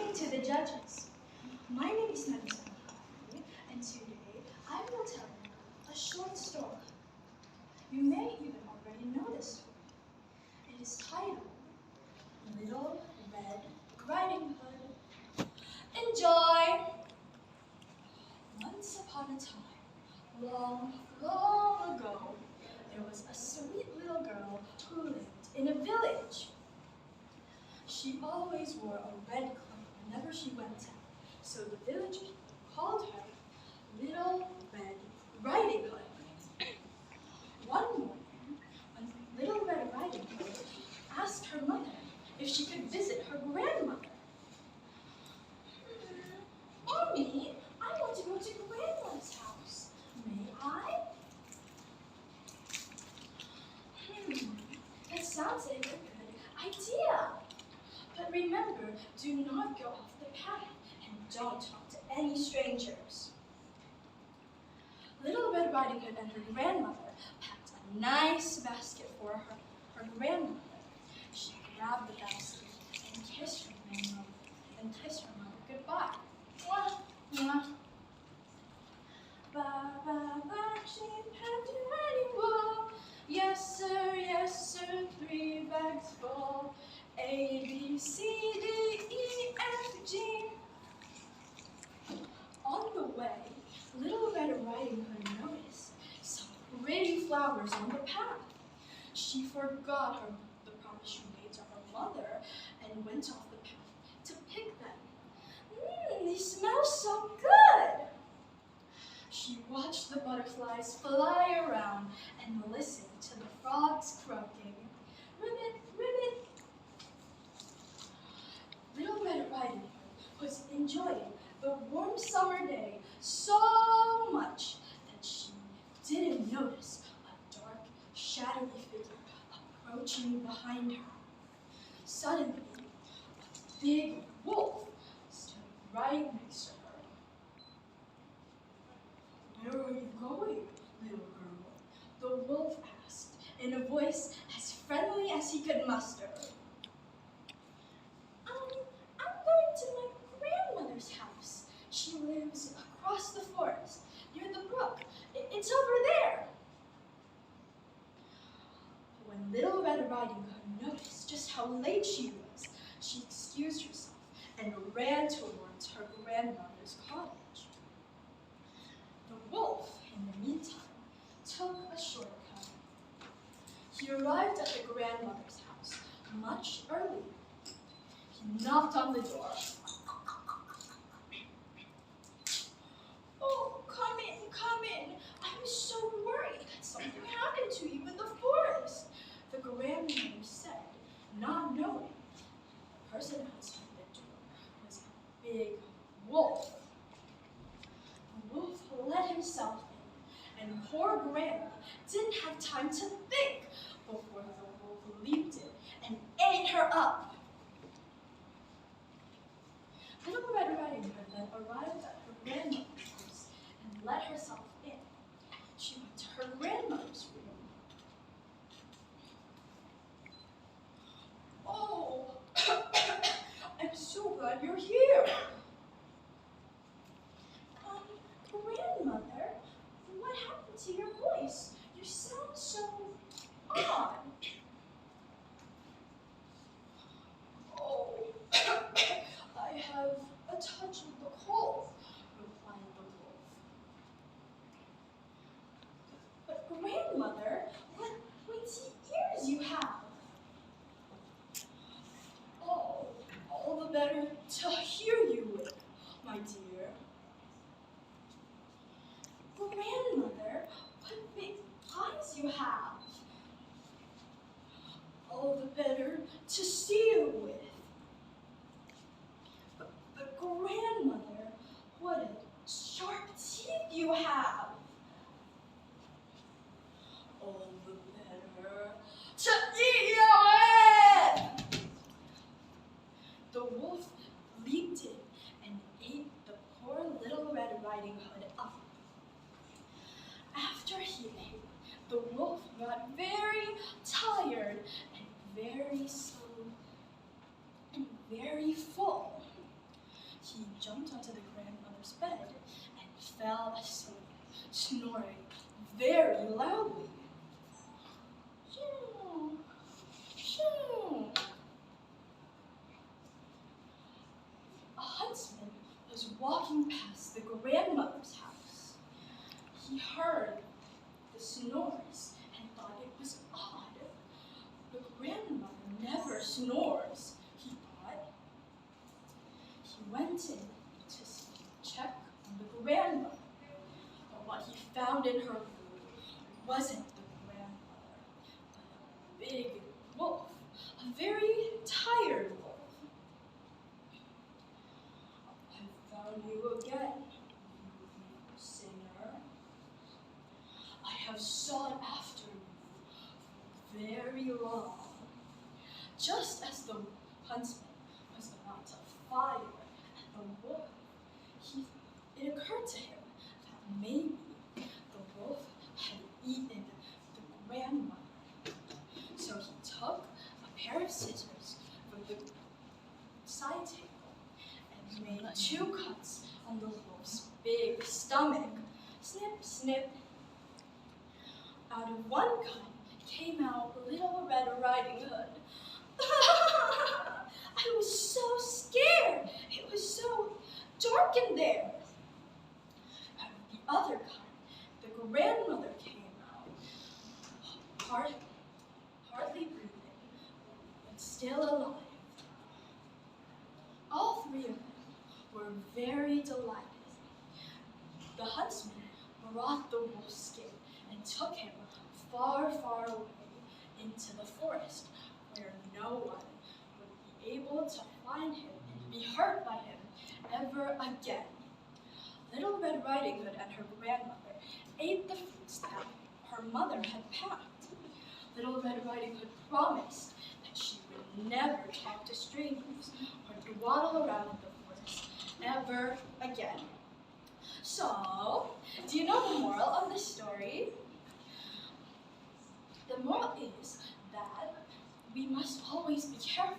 evening to the judges. My name is Nadisa, and today I will tell you a short story. You may even already know this story. It is titled Little Red Riding Hood. Enjoy! Once upon a time, long, long ago, there was a sweet little girl who lived in a village. She always wore a red cloak whenever she went out, so the village people called her Little Red Riding Hood. One morning, when Little Red Riding Hood asked her mother if she could visit her grandmother. Mommy, I want to go to Grandma's house. May I? That sounds like a good idea. But remember, do not go off the path and don't talk to any strangers. Little Red Riding Hood and her grandmother packed a nice basket for her grandmother. She grabbed the basket and kissed her grandmother and kissed her mother goodbye. Mwah, mwah. Ba ba ba, she packed a riding wall. Yes sir, 3 bags full. A, B, C, D, E, F, G. On the way, Little Red Riding Hood noticed some pretty flowers on the path. She forgot the promise she made to her mother and went off the path to pick them. They smell so good! She watched the butterflies fly around and listened to the frogs croaking. Ribbit, ribbit. Little Red Riding Hood was enjoying the warm summer day so much that she didn't notice a dark, shadowy figure approaching behind her. Suddenly, a big wolf stood right next to her. Where are you going, little girl? The wolf asked in a voice as friendly as he could muster. I'm going to my grandmother's house. She lives across the forest, near the brook. It's over there. When Little Red Riding Hood noticed just how late she was, she excused herself and ran towards her grandmother's cottage. The wolf, in the meantime, took a shortcut. He arrived at the grandmother's house much earlier. He knocked on the door. Oh, come in. I'm so worried that something happened to you in the forest, the grandmother said, not knowing the person outside the door was a big wolf. The wolf let himself in, and poor Grandma didn't have time to think before the wolf leaped in and ate her up. Little Red Riding Hood then arrived at her grandmother's house and let herself in. She went to her grandmother's room. Oh, I'm so glad you're here. Grandmother, what happened to your voice? You sound so odd. Oh, I have a touch of the cold, replied the wolf. But grandmother, what pointy ears you have. Oh, all the better to hear you with, my dear. Grandmother, what big eyes you have. All the better to see you with. But grandmother, what sharp teeth you have. All the better to eat you with. The wolf leaped in and ate the poor Little Red Riding Hood up. After he ate, the wolf got very tired and very slow and very full. onto the grandmother's bed and fell asleep, snoring very loudly. Shoo, shoo. A huntsman was walking past the grandmother's house. He heard the snores and thought it was odd. The grandmother never snores, he thought. He went in to check on the grandmother, but what he found in her room wasn't the grandmother, but a big wolf, a very tired wolf. I found you again, you sinner. I have sought after you for very long. Just as the huntsman was about to fire at the wolf, it occurred to him that maybe the wolf had eaten the grandmother. So he took a pair of scissors from the side table and made 2 cuts on the wolf's big stomach. Snip, snip. Out of one cut came out Little Red Riding Hood. I was so scared. It was so dark in there. Out of the other cut, the grandmother came out, hardly breathing, but still alive. All 3 of them were very delighted. The huntsman brought the wolf's skin and took him far, far away into the forest, where no one would be able to find him and be hurt by him ever again. Little Red Riding Hood and her grandmother ate the fruits that her mother had packed. Little Red Riding Hood promised that she would never talk to strangers or dawdle around the forest ever again. So, do you know the moral of the story? The moral is that we must always be careful,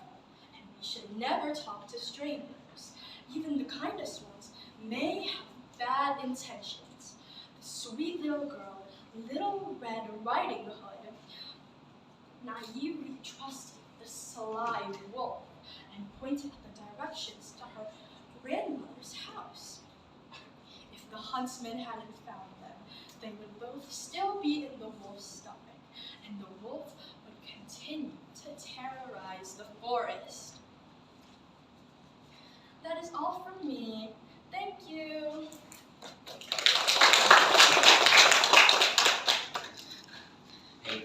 and we should never talk to strangers. Even the kindest ones may have bad intentions. The sweet little girl, Little Red Riding Hood, naively trusted the sly wolf and pointed the directions to her grandmother's house. If the huntsman hadn't found them, they would both still be in the wolf's stomach, and the wolf would continue to terrorize the forest. That is all from me.